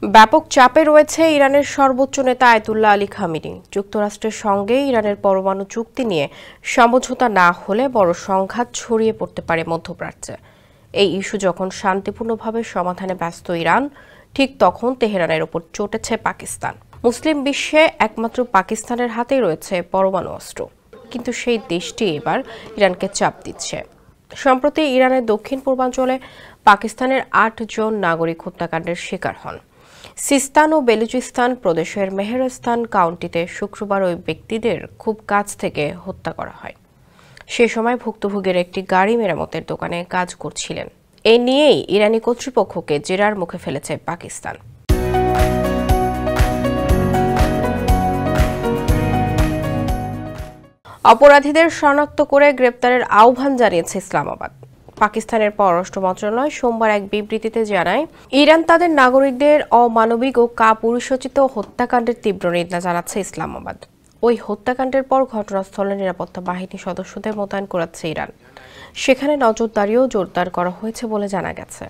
ব্যাপক চাপে রয়েছে ইরানের সর্বোচ্চ নেতা আয়াতুল্লাহ আলী খামেনি। যুক্তরাষ্ট্রের সঙ্গে ইরানের পরমাণু চুক্তি নিয়ে সমঝোতা না হলে বড় সংঘাত ছড়িয়ে পড়তে পারে মধ্যপ্রাচ্যে। এই ইস্যু যখন শান্তিপূর্ণভাবে সমাধানে ব্যস্ত ইরান, ঠিক তখন তেহরানের ওপর চটেছে পাকিস্তান। মুসলিম বিশ্বে একমাত্র পাকিস্তানের হাতেই রয়েছে পরমাণু অস্ত্র, কিন্তু সেই দেশটি এবার ইরানকে চাপ দিচ্ছে। সম্প্রতি ইরানের দক্ষিণ পূর্বাঞ্চলে পাকিস্তানের ৮ জন নাগরিক হত্যাকাণ্ডের শিকার হন। সিস্তান ও বেলুচিস্তান প্রদেশের মেহেরস্তান কাউন্টিতে শুক্রবার ওই ব্যক্তিদের খুব কাছ থেকে হত্যা করা হয়। সে সময় ভুক্তভোগীর একটি গাড়ি মেরামতের দোকানে কাজ করছিলেন। এ নিয়েই ইরানি কর্তৃপক্ষকে জেরার মুখে ফেলেছে পাকিস্তান। অপরাধীদের শনাক্ত করে গ্রেপ্তারের আহ্বান জানিয়েছে ইসলামাবাদ। পাকিস্তানের পররাষ্ট্র মন্ত্রণালয় সোমবার এক বিবৃতিতে জানায়, ইরান তাদের নাগরিকদের অমানবিক ও কাপুরুষোচিত হত্যাকাণ্ডের তীব্র নিন্দা জানাচ্ছে ইসলামাবাদ। ওই হত্যাকাণ্ডের পর ঘটনাস্থলে নিরাপত্তা বাহিনী সদস্যদের মোতায়েন করাচ্ছে ইরান। সেখানে নজরদারিও জোরদার করা হয়েছে বলে জানা গেছে।